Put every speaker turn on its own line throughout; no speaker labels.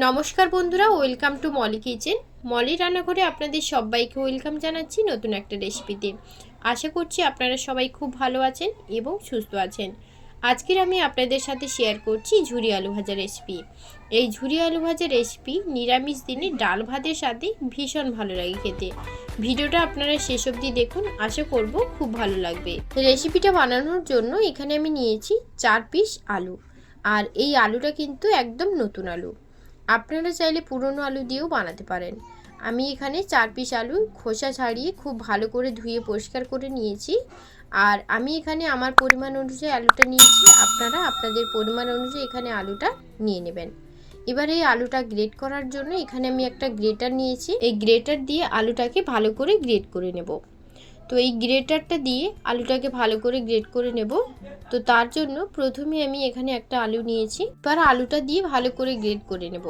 নমস্কার বন্ধুরা, welcome to Molly kitchen. Molly রান্নাঘরে আপনাদের সবাইকে ওয়েলকাম জানাচ্ছি নতুন একটা রেসিপিতে। আশা করছি আপনারা সবাই খুব ভালো আছেন এবং সুস্থ আছেন। আজকের আমি আপনাদের সাথে শেয়ার করছি ঝুরি আলু ভাজা রেসিপি। এই ঝুরি আলু ভাজা রেসিপি নিরামিষ দিনে ডাল ভাতের সাথে ভীষণ ভালো লাগে খেতে। ভিডিওটা আপনারা শেষ অবধি দেখুন, আশা করব খুব ভালো লাগবে। রেসিপিটা বানানোর জন্য এখানে আমি নিয়েছি 4 পিস আলু। আর এই আলুটা কিন্তু একদম নতুন আলু, আপনারা চাইলে পুরনো আলু দিয়েও বানাতে পারেন। আমি এখানে 4 পিস আলু খোসা ছাড়িয়ে খুব ভালো করে ধুয়ে পরিষ্কার করে নিয়েছি। আর আমি এখানে আমার পরিমাণ অনুযায়ী আলুটা নিয়েছি, আপনারা আপনাদের পরিমাণ অনুযায়ী এখানে আলুটা নিয়ে নেবেন। এবার এই আলুটা গ্রেট করার জন্য এখানে আমি একটা গ্রেটার নিয়েছি। এই গ্রেটার দিয়ে আলুটাকে ভালো করে গ্রেট করে নেব। তো এই গ্রেটারটা দিয়ে আলুটাকে ভালো করে গ্রেট করে নেব। তো তার জন্য প্রথমে আমি এখানে একটা আলু নিয়েছি, এবার আলুটা দিয়ে ভালো করে গ্রেট করে নেব।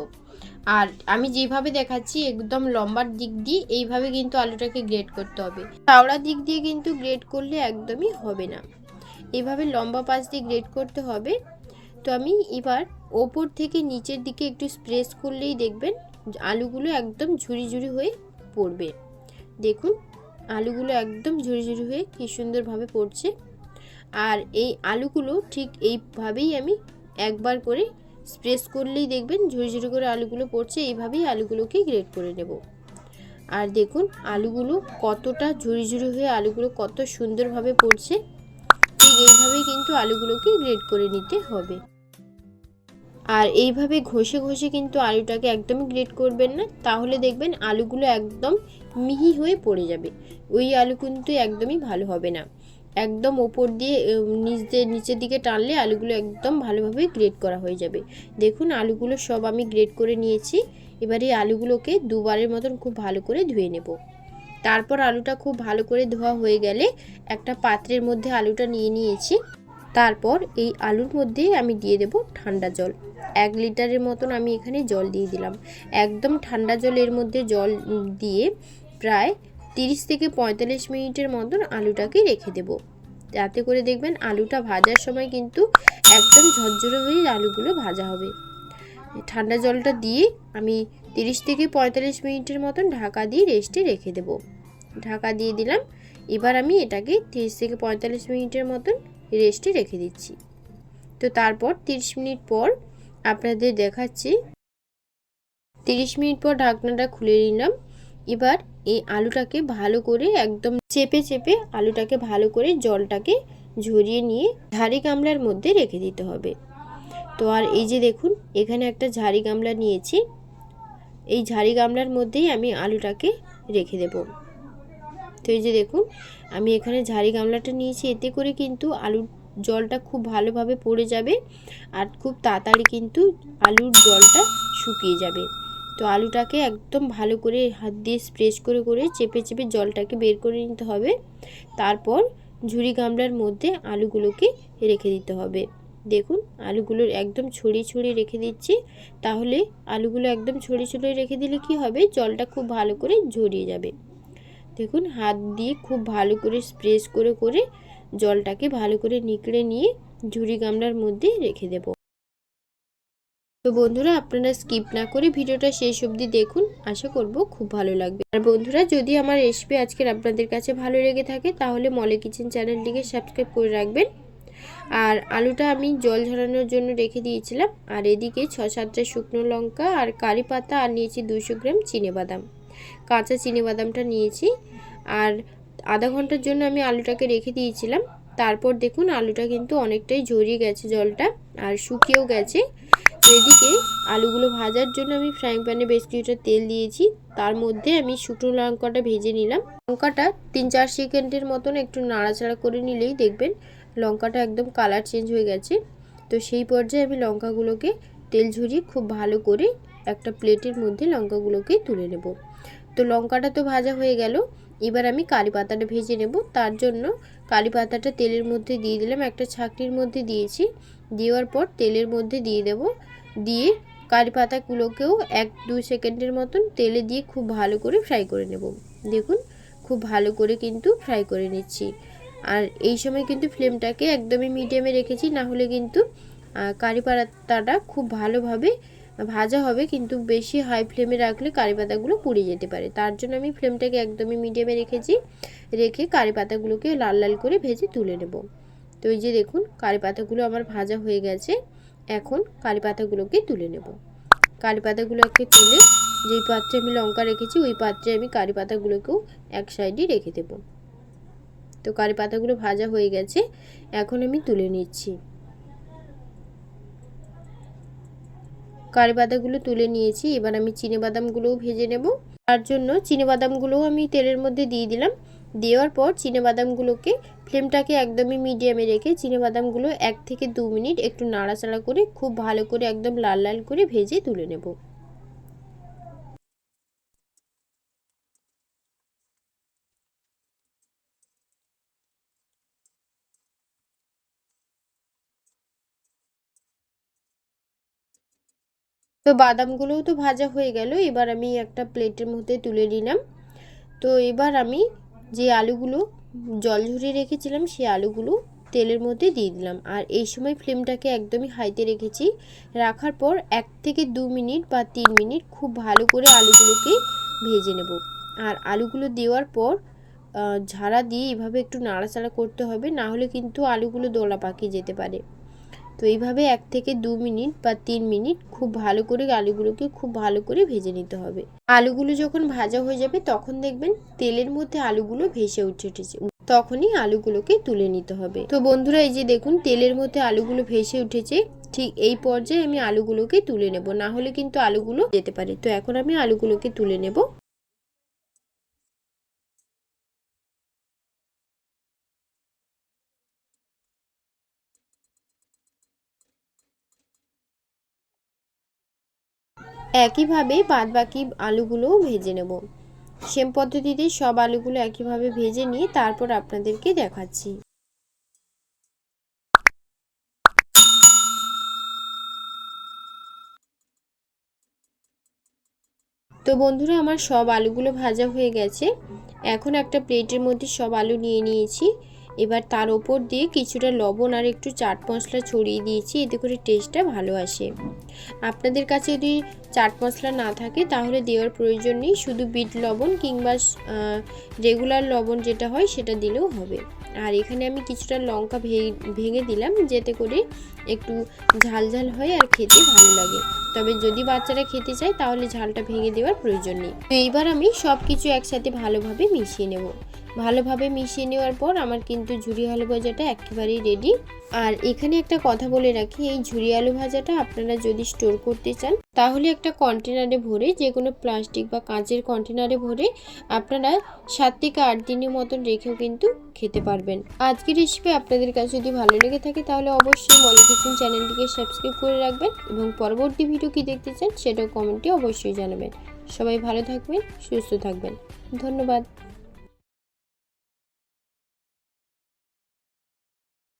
আর আমি যেভাবে দেখাচ্ছি একদম লম্বার দিক দিয়ে এইভাবে কিন্তু আলুটাকে গ্রেট করতে হবে। চওড়া দিক দিয়ে কিন্তু গ্রেট করলে একদমই হবে না, এইভাবে লম্বা পাশ দিয়ে গ্রেট করতে হবে। তো আমি এবার ওপর থেকে নিচের দিকে একটু স্প্রেস করলেই দেখবেন আলুগুলো একদম ঝুরি ঝুরি হয়ে পড়বে। দেখুন আলুগুলো একদম ঝুরি ঝুরি হয়ে কি সুন্দরভাবে পড়ছে। আর এই আলুগুলো ঠিক এইভাবেই আমি একবার করে স্প্রেস করলেই দেখবেন ঝুরি ঝুরি করে আলুগুলো পড়ছে। এইভাবেই আলুগুলোকে গ্রেট করে নেব। আর দেখুন আলুগুলো কতটা ঝুরি ঝুরি হয়ে আলুগুলো কত সুন্দরভাবে পড়ছে। ঠিক এইভাবেই কিন্তু আলুগুলোকে গ্রেট করে নিতে হবে। আর এইভাবে ঘষে ঘষে কিন্তু আলুটাকে একদমই গ্রেট করবেন না, তাহলে দেখবেন আলুগুলো একদম মিহি হয়ে পড়ে যাবে। ওই আলু কিন্তু একদমই ভালো হবে না। একদম ওপর দিয়ে নিচের দিকে টানলে আলুগুলো একদম ভালোভাবে গ্রেট করা হয়ে যাবে। দেখুন আলুগুলো সব আমি গ্রেট করে নিয়েছি। এবারে আলুগুলোকে দুবারের মতন খুব ভালো করে ধুয়ে নেব। তারপর আলুটা খুব ভালো করে ধোয়া হয়ে গেলে একটা পাত্রের মধ্যে আলুটা নিয়ে নিয়েছি। তারপর এই আলুর মধ্যে আমি দিয়ে দেব ঠান্ডা জল। 1 লিটারের মতন আমি এখানে জল দিয়ে দিলাম। একদম ঠান্ডা জল এর মধ্যে জল দিয়ে প্রায় 30 থেকে 45 মিনিটের মতন আলুটাকে রেখে দেব। যাতে করে দেখবেন আলুটা ভাজার সময় কিন্তু একদম ঝরঝরে হয়ে আলুগুলো ভাজা হবে। ঠান্ডা জলটা দিয়ে আমি 30 থেকে 45 মিনিটের মতন ঢাকা দিয়ে রেস্টে রেখে দেব। ঢাকা দিয়ে দিলাম। এবার আমি এটাকে 30 থেকে 45 মিনিটের মতন রেস্টে রেখে দিচ্ছি। তো তারপর 30 মিনিট পর আপনাদের দেখাচ্ছি। 30 মিনিট পর ঢাকনাটা খুলে নিলাম। এবার এই আলুটাকে ভালো করে একদম চেপে চেপে আলুটাকে ভালো করে জলটাকে ঝরিয়ে নিয়ে ঝাড়ি গামলার মধ্যে রেখে দিতে হবে। তো আর এই যে দেখুন এখানে একটা ঝাড়ি গামলা নিয়েছি। এই ঝাড়ি গামলার মধ্যেই আমি আলুটাকে রেখে দেব। তো এই যে দেখুন আমি এখানে ঝাড়ি গামলাটা নিয়েছি, এতে করে কিন্তু আলুর জলটা খুব ভালোভাবে পড়ে যাবে আর খুব তাড়াতাড়ি কিন্তু আলুর জলটা শুকিয়ে যাবে। তো আলুটাকে একদম ভালো করে হাত দিয়ে স্প্রেস করে করে চেপে চেপে জলটাকে বের করে নিতে হবে। তারপর ঝুরি গামলার মধ্যে আলুগুলোকে রেখে দিতে হবে। দেখুন আলুগুলো একদম ছড়িয়ে ছড়িয়ে রেখে দিচ্ছি। তাহলে আলুগুলো একদম ছড়িয়ে ছড়িয়ে রেখে দিলে কি হবে, জলটা খুব ভালো করে ঝরিয়ে যাবে। দেখুন হাত দিয়ে খুব ভালো করে স্প্রেস করে করে জলটাকে ভালো করে নিকড়ে নিয়ে ঝুরি গামলার মধ্যে রেখে দেব। তো বন্ধুরা আপনারা স্কিপ না করে ভিডিওটা শেষ অবধি দেখুন, আশা করব খুব ভালো লাগবে। আর বন্ধুরা যদি আমার রেসিপি আজকের আপনাদের কাছে ভালো লেগে থাকে তাহলে মলি কিচেন চ্যানেলটিকে সাবস্ক্রাইব করে রাখবেন। আর আলুটা আমি জল ঝরানোর জন্য রেখে দিয়েছিলাম। আর এদিকে 6-7টা শুকনো লঙ্কা আর কারি পাতা আর নিয়েছি 200 গ্রাম চিনেবাদাম, কাঁচা চিনেবাদামটা নিয়েছি। আর আধা ঘন্টার জন্য আমি আলুটাকে রেখে দিয়েছিলাম। তারপর দেখুন আলুটা কিন্তু অনেকটাই ঝরিয়ে গেছে জলটা আর শুকিয়েও গেছে। তো এদিকে আলুগুলো ভাজার জন্য আমি ফ্রাইং প্যানে বেশ কিছুটা তেল দিয়েছি। তার মধ্যে আমি শুকনো লঙ্কাটা ভেজে নিলাম। লঙ্কাটা 3-4 সেকেন্ডের মতন একটু নাড়াচাড়া করে নিলেই দেখবেন লঙ্কাটা একদম কালার চেঞ্জ হয়ে গেছে। তো সেই পর্যায়ে আমি লঙ্কাগুলোকে তেল ঝরিয়ে খুব ভালো করে একটা প্লেটের মধ্যে লঙ্কাগুলোকে তুলে নেব। তো লঙ্কাটা তো ভাজা হয়ে গেল। এবার আমি কারি পাতাটা ভেজে নেব। তার জন্য কারি পাতাটা তেলের মধ্যে দিয়ে দিলাম, একটা ছাঁকনির মধ্যে দিয়েছি। দেওয়ার পর তেলের মধ্যে দিয়ে দেব। দিয়ে কারি পাতাগুলোকেও 1-2 সেকেন্ডের মতন তেলে দিয়ে খুব ভালো করে ফ্রাই করে নেব। দেখুন খুব ভালো করে কিন্তু ফ্রাই করে নিচ্ছি। আর এই সময় কিন্তু ফ্লেমটাকে একদমই মিডিয়ামে রেখেছি, না হলে কিন্তু কারি পাতাটা খুব ভালোভাবে ভাজা হবে, কিন্তু বেশি হাই ফ্লেমে রাখলে কারি পাতাগুলো পুড়ে যেতে পারে। তার জন্য আমি ফ্লেমটাকে একদমই মিডিয়ামে রেখেছি, রেখে কারি পাতাগুলোকে লাল লাল করে ভেজে তুলে নেব। তো এই যে দেখুন কারি পাতাগুলো আমার ভাজা হয়ে গেছে। এখন কারি পাতাগুলোকে তুলে নেব। কারি পাতাগুলোকে তুলে যেই পাত্রে আমি লঙ্কা রেখেছি ওই পাত্রে আমি কারি পাতাগুলোকেও এক সাইডে রেখে দেব। তো কারি পাতাগুলো ভাজা হয়ে গেছে, এখন আমি তুলে নিচ্ছি। কারি পাতাগুলো তুলে নিয়েছি, এবার আমি চিনেবাদামগুলোও ভেজে নেব। তার জন্য চিনেবাদামগুলোও আমি তেলের মধ্যে দিয়ে দিলাম। দেওয়ার পর চিনেবাদামগুলোকে ফ্লেমটাকে একদমই মিডিয়ামে রেখে চিনেবাদামগুলো 1 থেকে 2 মিনিট একটু নাড়াচাড়া করে খুব ভালো করে একদম লাল লাল করে ভেজে তুলে নেব। তো বাদামগুলোও তো ভাজা হয়ে গেল, এবার আমি একটা প্লেটের মধ্যে তুলে নিলাম। তো এবার আমি যে আলুগুলো জল ঝরিয়ে রেখেছিলাম সেই আলুগুলো তেলের মধ্যে দিয়ে দিলাম। আর এই সময় ফ্লেমটাকে একদমই হাইতে রেখেছি। রাখার পর 1 থেকে 2 মিনিট বা 3 মিনিট খুব ভালো করে আলুগুলোকে ভেজে নেব। আর আলুগুলো দেওয়ার পর ঝাড়া দিয়ে এভাবে একটু নাড়াচাড়া করতে হবে, না হলে কিন্তু আলুগুলো দোলা পাকিয়ে যেতে পারে। তো এইভাবে 1 থেকে 2 মিনিট বা 3 মিনিট খুব ভালো করে আলুগুলোকে খুব ভালো করে ভেজে নিতে হবে। আলুগুলো যখন ভাজা হয়ে যাবে তখন দেখবেন তেলের মধ্যে আলুগুলো ভেসে উঠেছে, তখনই আলুগুলোকে তুলে নিতে হবে। তো বন্ধুরা এই যে দেখুন তেলের মধ্যে আলুগুলো ভেসে উঠেছে, ঠিক এই পর্যায়ে আমি আলুগুলোকে তুলে নেব, না হলে কিন্তু আলুগুলো যেতে পারে। তো এখন আমি আলুগুলোকে তুলে নেব। একইভাবে বাদবাকি আলুগুলোও ভেজে নেব। সেম পদ্ধতিতে সব আলুগুলো একইভাবে ভেজে নিয়ে তারপর আপনাদেরকে দেখাচ্ছি। তো বন্ধুরা আমার সব আলুগুলো ভাজা হয়ে গেছে। এখন একটা প্লেটের মধ্যে সব আলু নিয়ে নিয়েছি। এবার তার ওপর দিয়ে কিছুটা লবণ আর একটু চাট মশলা ছড়িয়ে দিয়েছি, এতে করে টেস্টটা ভালো আসে। আপনাদের কাছে যদি চাট মশলা না থাকে তাহলে দেওয়ার প্রয়োজন নেই, শুধু বিট লবণ কিংবা রেগুলার লবণ যেটা হয় সেটা দিলেও হবে। আর এখানে আমি কিছুটা লঙ্কা ভেঙে দিলাম, যাতে করে একটু ঝাল ঝাল হয় আর খেতে ভালো লাগে। তবে যদি বাচ্চারা খেতে চায় তাহলে ঝালটা ভেঙে দেওয়ার প্রয়োজন নেই। তো এইবার আমি সব কিছু একসাথে ভালোভাবে মিশিয়ে নেব। ভালোভাবে মিশিয়ে নেওয়ার পর আমার কিন্তু ঝুরি আলু ভাজাটা একেবারেই রেডি। আর এখানে একটা কথা বলে রাখি, এই ঝুরি আলু ভাজাটা আপনারা যদি স্টোর করতে চান তাহলে একটা কন্টেনারে ভরে, যে কোনো প্লাস্টিক বা কাঁচের কন্টেনারে ভরে আপনারা 7 থেকে 8 দিনের মতন রেখেও কিন্তু খেতে পারবেন। আজকের রেসিপি আপনাদের কাছে যদি ভালো লেগে থাকে তাহলে অবশ্যই মলি কিচেন চ্যানেলটিকে সাবস্ক্রাইব করে রাখবেন এবং পরবর্তী ভিডিও কি দেখতে চান সেটাও কমেন্টে অবশ্যই জানাবেন। সবাই ভালো থাকবেন, সুস্থ থাকবেন। ধন্যবাদ।